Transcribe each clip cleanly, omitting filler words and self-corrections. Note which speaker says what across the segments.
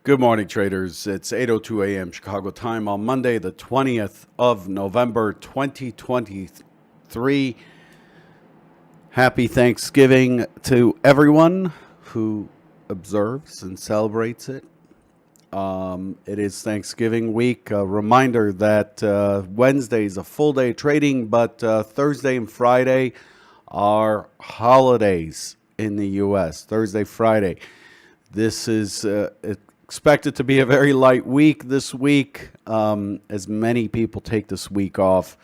Speaker 1: Good morning, traders. It's 8:02 a.m. Chicago time on Monday, the 20th of November, 2023. Happy Thanksgiving to everyone who observes and celebrates it. It is Thanksgiving week. A reminder that Wednesday is a full day trading, but Thursday and Friday are holidays in the U.S. Thursday, Friday. This is expected to be a very light week this week, as many people take this week off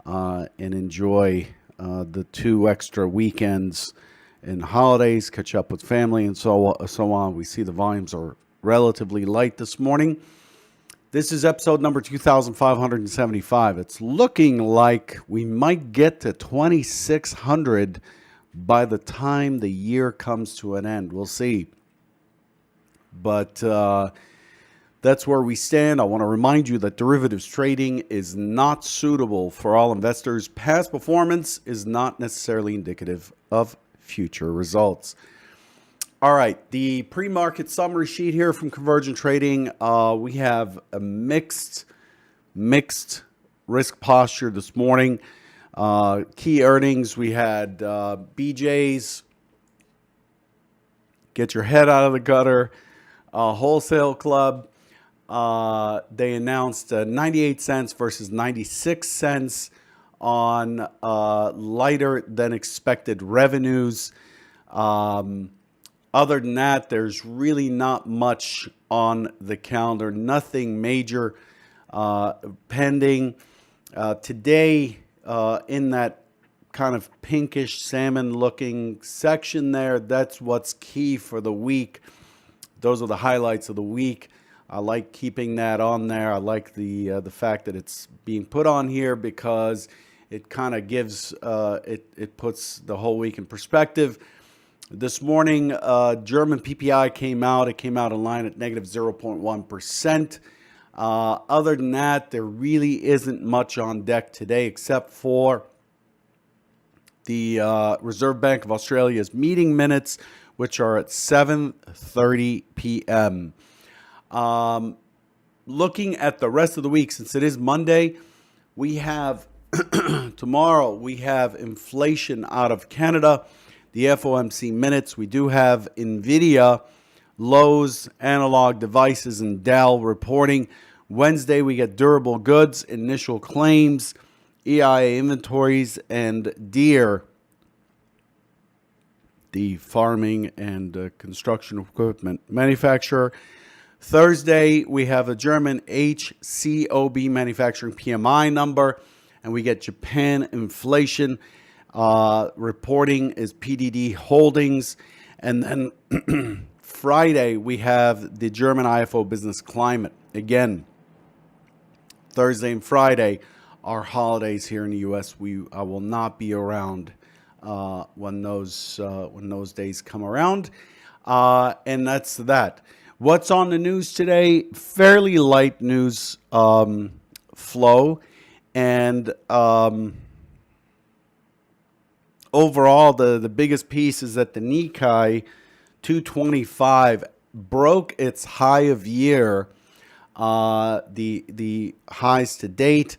Speaker 1: and enjoy the 2 extra weekends and holidays, catch up with family, and so on. We see the volumes are relatively light this morning. This is episode number 2575. It's looking like we might get to 2600 by the time the year comes to an end. We'll see. But that's where we stand. I want to remind you that derivatives trading is not suitable for all investors. Past performance is not necessarily indicative of future results. All right, the pre-market summary sheet here from Convergent Trading. We have a mixed risk posture this morning. Key earnings, we had BJ's, get your head out of the gutter. Wholesale Club, they announced 98 cents versus 96 cents on lighter than expected revenues. Other than that, there's really not much on the calendar. Nothing major pending. Today, in that kind of pinkish salmon looking section there, that's what's key for the week. Those are the highlights of the week. I like keeping that on there. I like the fact that it's being put on here because it kind of gives it puts the whole week in perspective. This morning, German PPI came out. It came out in line at negative 0.1%. Other than that, there really isn't much on deck today except for the Reserve Bank of Australia's meeting minutes, which are at 7:30 p.m. Looking at the rest of the week, since it is Monday, we have tomorrow we have inflation out of Canada, the FOMC minutes. We do have NVIDIA, Lowe's, Analog Devices, and Dell reporting. Wednesday, we get durable goods, initial claims, EIA inventories, and Deere, the farming and construction equipment manufacturer. Thursday, we have a German HCOB manufacturing PMI number, and we get Japan inflation. Reporting is PDD Holdings. And then Friday, we have the German IFO business climate. Again, Thursday and Friday are holidays here in the U.S. I will not be around when those days come around, and that's that. What's on the news today? Fairly light news flow, and overall, the biggest piece is that the Nikkei 225 broke its high of year, the highs to date,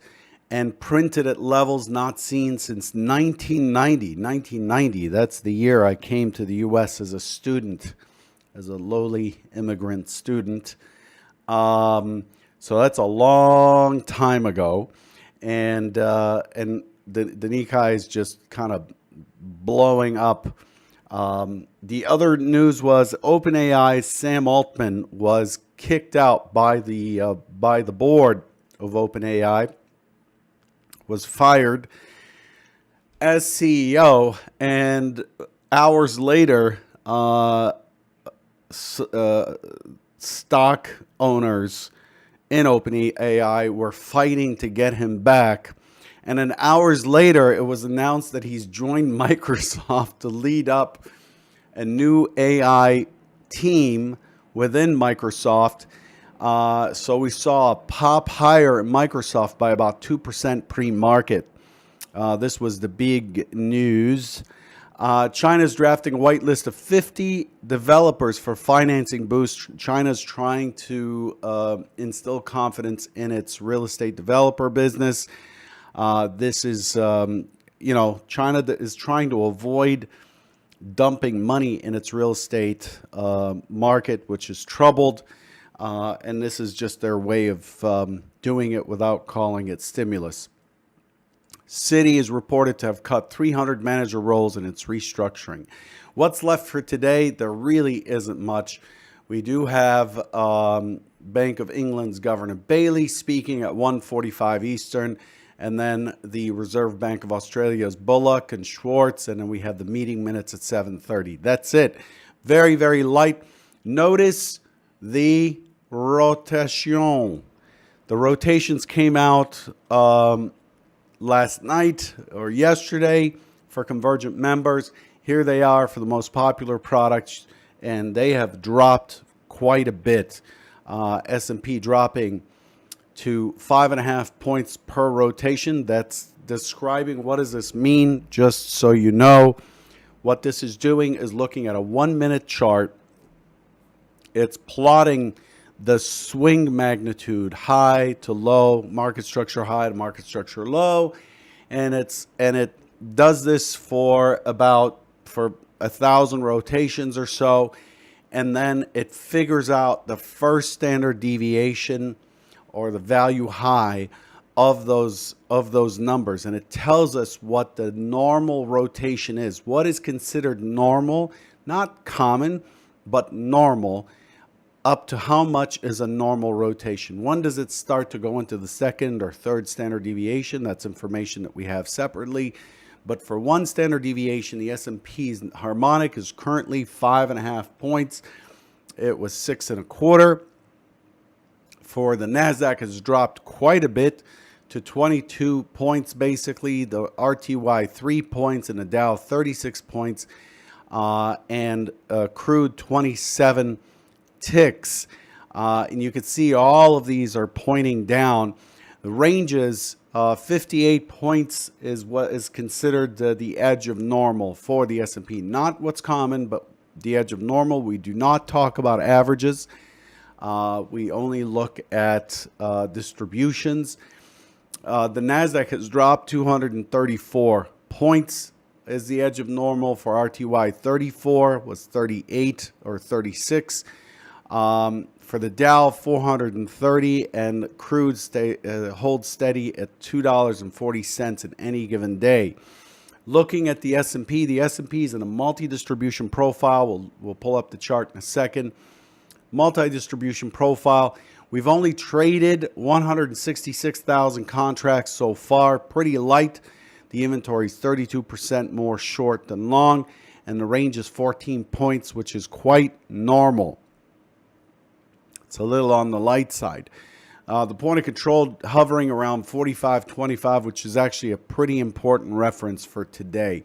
Speaker 1: and printed at levels not seen since 1990. 1990, that's the year I came to the U.S. as a student, as a lowly immigrant student. So that's a long time ago. And the Nikkei is just kind of blowing up. The other news was OpenAI's Sam Altman was kicked out by the board of OpenAI, was fired as CEO, and hours later, stock owners in OpenAI were fighting to get him back. And then hours later, it was announced that he's joined Microsoft to lead up a new AI team within Microsoft. So we saw a pop higher at Microsoft by about 2% pre-market. This was the big news. China's drafting a whitelist of 50 developers for financing boost. China's trying to instill confidence in its real estate developer business. This is, China is trying to avoid dumping money in its real estate market, which is troubled. And this is just their way of doing it without calling it stimulus. Citi is reported to have cut 300 manager roles in its restructuring. What's left for today? There really isn't much. We do have Bank of England's Governor Bailey speaking at 1:45 Eastern, and then the Reserve Bank of Australia's Bullock and Schwartz, and then we have the meeting minutes at 7:30. That's it. Very, very light. Notice the rotation. The rotations came out last night or yesterday for Convergent members. Here they are for the most popular products, and they have dropped quite a bit. S&P dropping to 5.5 points per rotation. That's describing what does this mean, just so you know. What this is doing is looking at a 1-minute chart. It's plotting the swing magnitude high to low, market structure high to market structure low, and it does this for 1,000 rotations or so, and then it figures out the first standard deviation or the value high of those numbers, and it tells us what the normal rotation is. What is considered normal, not common, but normal. Up to how much is a normal rotation? When does it start to go into the second or third standard deviation? That's information that we have separately. But for one standard deviation, the S&P's harmonic is currently 5.5 points. It was 6.25. For the Nasdaq, has dropped quite a bit to 22 points basically. The RTY 3 points, and the Dow 36 points, and crude 27 ticks, and you can see all of these are pointing down. The ranges, 58 points is what is considered the edge of normal for the S&P. Not what's common, but the edge of normal. We do not talk about averages. We only look at distributions. The Nasdaq has dropped 234 points is the edge of normal. For RTY 34 was 38 or 36. For the Dow, 430, and crude holds steady at $2.40 in any given day. Looking at the S&P is in a multi-distribution profile. We'll pull up the chart in a second. Multi-distribution profile. We've only traded 166,000 contracts so far. Pretty light. The inventory is 32% more short than long, and the range is 14 points, which is quite normal. It's a little on the light side. The point of control hovering around 45.25, which is actually a pretty important reference for today.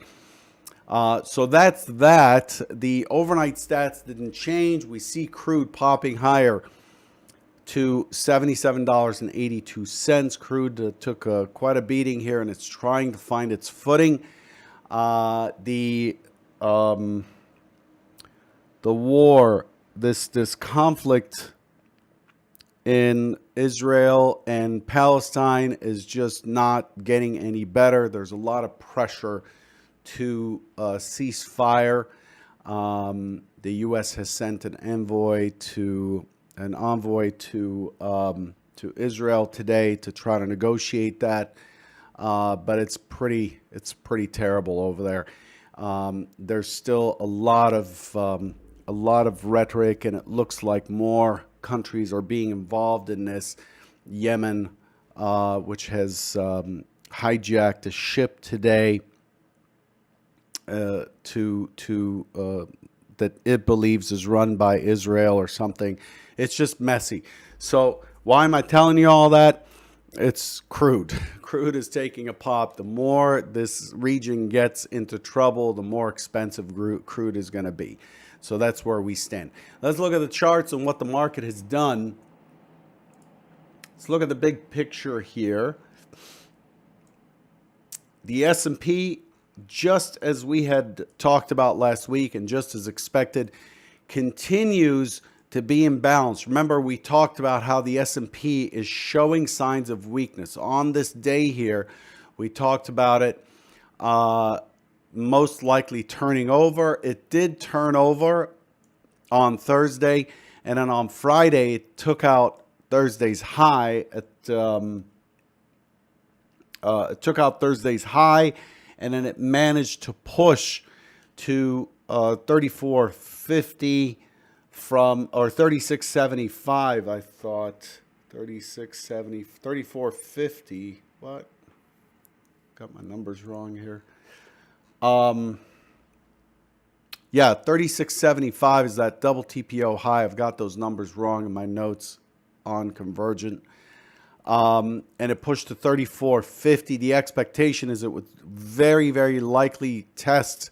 Speaker 1: So that's that. The overnight stats didn't change. We see crude popping higher to $77.82. Crude took quite a beating here, and it's trying to find its footing. The war, this conflict in Israel and Palestine is just not getting any better. There's a lot of pressure to cease fire. The U.S. has sent an envoy to Israel today to try to negotiate that, but it's pretty terrible over there. There's still a lot of rhetoric, and it looks like more countries are being involved in this. Yemen, which has hijacked a ship today that it believes is run by Israel or something. It's just messy. So why am I telling you all that? It's crude. Crude is taking a pop. The more this region gets into trouble, the more expensive crude is going to be. So that's where we stand. Let's look at the charts and what the market has done. Let's look at the big picture here. The S&P just as we had talked about last week and just as expected, continues to be imbalanced. Remember, we talked about how the S&P is showing signs of weakness. On this day here, we talked about it most likely turning over. It did turn over on Thursday, and then on Friday, it took out Thursday's high it took out Thursday's high, and then it managed to push to 34.50 from, or 36.75, I thought. 36.70, 34.50. What? Got my numbers wrong here. Yeah, 36.75 is that double TPO high. I've got those numbers wrong in my notes on Convergent. And it pushed to 34.50. The expectation is it would very, very likely test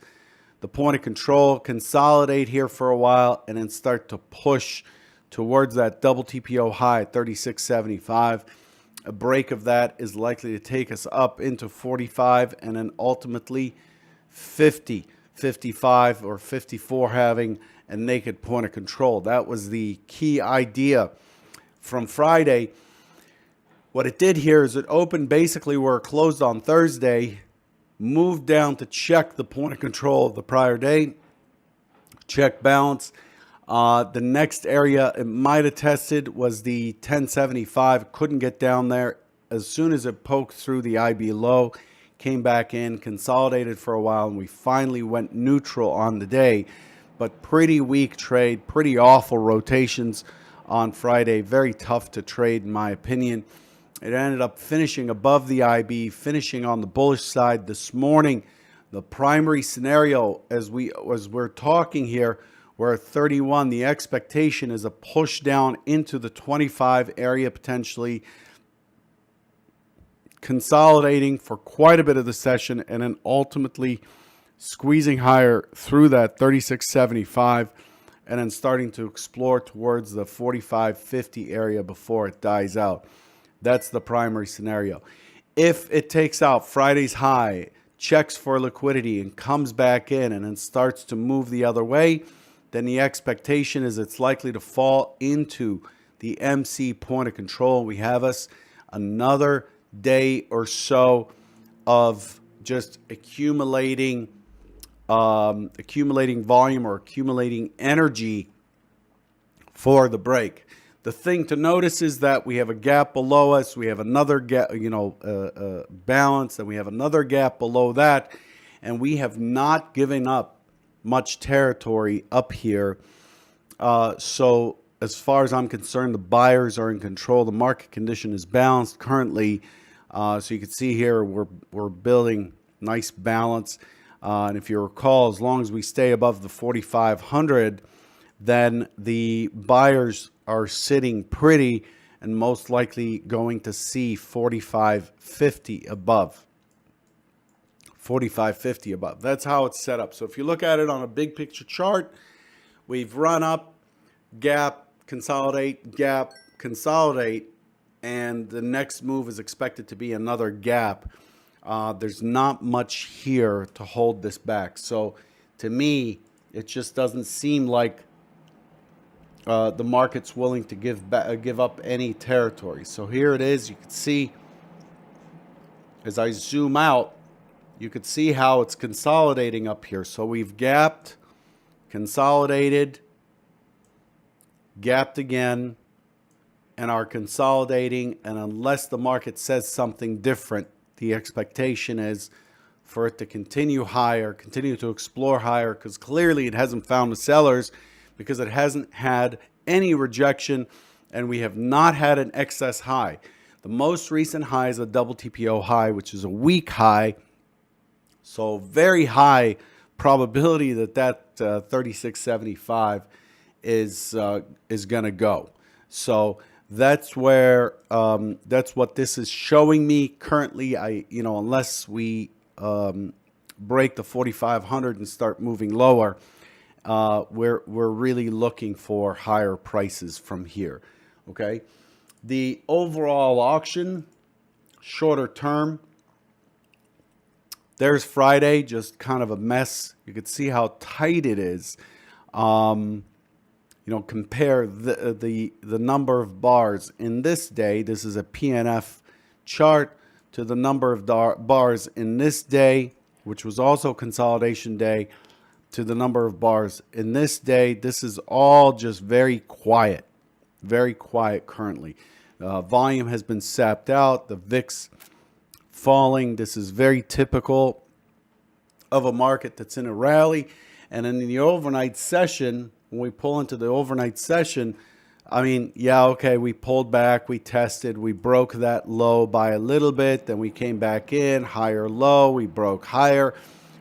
Speaker 1: the point of control, consolidate here for a while, and then start to push towards that double TPO high at 36.75. A break of that is likely to take us up into 45 and then ultimately 50, 55, or 54 having a naked point of control. That was the key idea from Friday. What it did here is it opened basically where it closed on Thursday, moved down to check the point of control of the prior day, check balance. The next area it might have tested was the 1075. Couldn't get down there. As soon as it poked through the IB low, came back in, consolidated for a while, and we finally went neutral on the day. But pretty weak trade, pretty awful rotations on Friday. Very tough to trade in my opinion. It ended up finishing above the IB, finishing on the bullish side this morning. The primary scenario, as we're talking here, we're at 31. The expectation is a push down into the 25 area, potentially consolidating for quite a bit of the session, and then ultimately squeezing higher through that 36.75, and then starting to explore towards the 45.50 area before it dies out. That's the primary scenario. If it takes out Friday's high, checks for liquidity, and comes back in and then starts to move the other way, then the expectation is it's likely to fall into the MC point of control. We have us another day or so of just accumulating volume or accumulating energy for the break. The thing to notice is that we have a gap below us. We have another gap, balance, and we have another gap below that. And we have not given up much territory up here. So as far as I'm concerned, the buyers are in control. The market condition is balanced currently. So you can see here we're building nice balance. And if you recall, as long as we stay above the 4,500, then the buyers are sitting pretty and most likely going to see 45.50 above. 45.50 above. That's how it's set up. So if you look at it on a big picture chart, we've run up, gap, consolidate, and the next move is expected to be another gap. There's not much here to hold this back. So to me, it just doesn't seem like the market's willing to give up any territory. So here it is. You can see, as I zoom out, you could see how it's consolidating up here. So we've gapped, consolidated, gapped again, and are consolidating. And unless the market says something different, the expectation is for it to continue higher, continue to explore higher, because clearly it hasn't found the sellers, because it hasn't had any rejection, and we have not had an excess high. The most recent high is a double TPO high, which is a weak high. So very high probability that 36.75 is going to go. So that's where that's what this is showing me currently. Unless we break the 4,500 and start moving lower, we're really looking for higher prices from here. Okay, the overall auction, shorter term, There's Friday, just kind of a mess. You can see how tight it is. Um, compare the number of bars in this day. This is a PNF chart to the number of bars in this day, which was also consolidation day, to the number of bars in this day. This is all just very quiet currently. Volume has been sapped out. The VIX falling. This is very typical of a market that's in a rally. And in the overnight session, when we pull into the overnight session, I mean, yeah, okay, we pulled back, we tested, we broke that low by a little bit, then we came back in, higher low, we broke higher.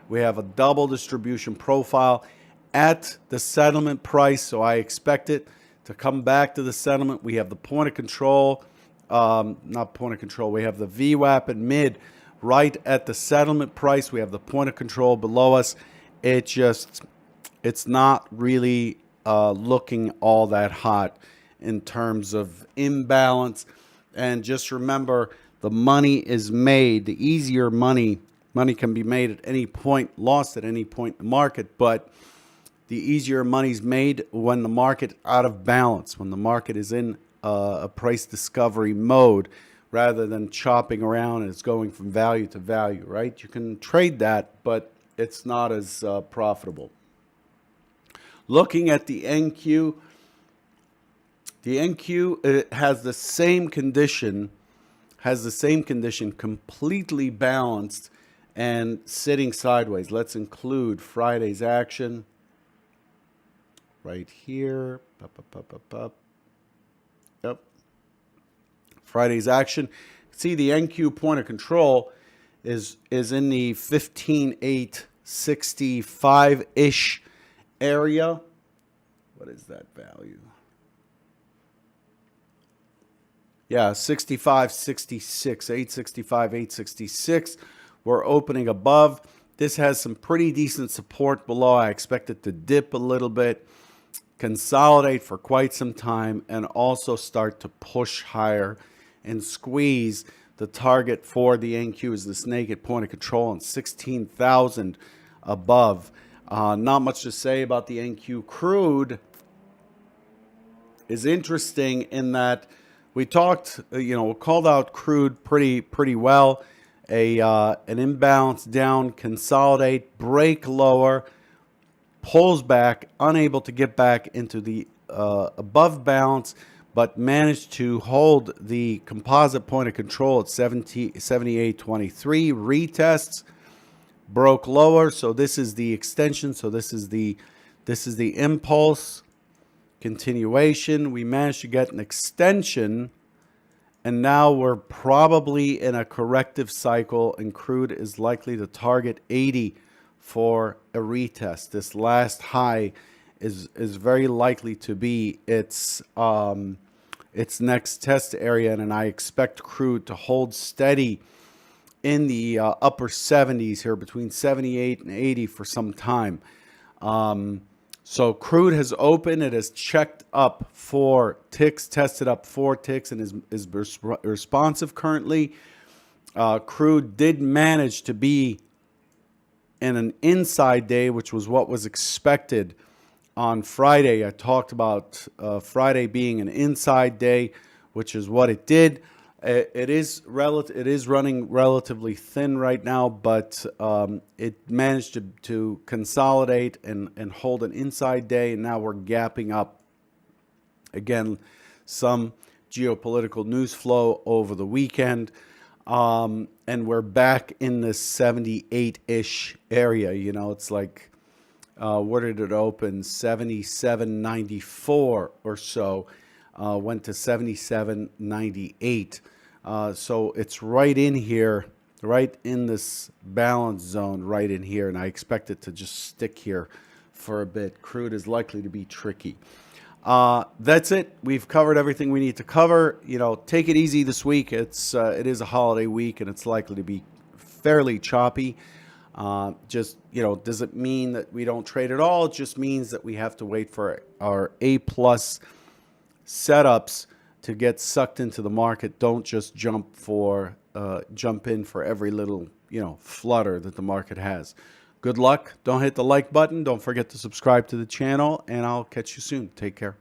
Speaker 1: We have a double distribution profile at the settlement price, so I expect it to come back to the settlement. We have the point of control, not point of control, we have the VWAP and mid right at the settlement price. We have the point of control below us. It's not really looking all that hot in terms of imbalance. And just remember, the money is made. The easier money can be made at any point, lost at any point in the market, but the easier money's made when the market out of balance, when the market is in a price discovery mode, rather than chopping around and it's going from value to value, right? You can trade that, but it's not as profitable. Looking at the NQ, it has the same condition, completely balanced and sitting sideways. Let's include Friday's action right here. Yep. Friday's action. See, the NQ point of control is in the 15,865-ish area. What is that value? Yeah, 65, 66, 865, 866. We're opening above. This has some pretty decent support below. I expect it to dip a little bit, consolidate for quite some time, and also start to push higher and squeeze. The target for the NQ is this naked point of control on 16,000 above. Not much to say about the NQ. Crude is interesting in that we talked, called out crude pretty well. An imbalance down, consolidate, break lower, pulls back, unable to get back into the above balance, but managed to hold the composite point of control at 78.23. Retests, broke lower, so this is the extension. So this is the impulse continuation. We managed to get an extension, and now we're probably in a corrective cycle, and crude is likely to target 80 for a retest. This last high is very likely to be its next test area, and I expect crude to hold steady in the upper 70s here, between 78 and 80 for some time. So crude has opened. It has checked up 4 ticks, tested up 4 ticks, and is responsive currently. Crude did manage to be in an inside day, which was what was expected on Friday. I talked about Friday being an inside day, which is what it did. It is running relatively thin right now, but it managed to consolidate and hold an inside day, and now we're gapping up. Again, some geopolitical news flow over the weekend, and we're back in this 78-ish area. It's like, where did it open? 77.94 or so. Went to 77.98. So it's right in here, right in this balance zone, right in here. And I expect it to just stick here for a bit. Crude is likely to be tricky. That's it. We've covered everything we need to cover. Take it easy this week. It is a holiday week, and it's likely to be fairly choppy. Does it mean that we don't trade at all? It just means that we have to wait for our A+ setups to get sucked into the market. Don't just jump for jump in for every little, flutter that the market has. Good luck. Don't hit the like button. Don't forget to subscribe to the channel, and I'll catch you soon. Take care.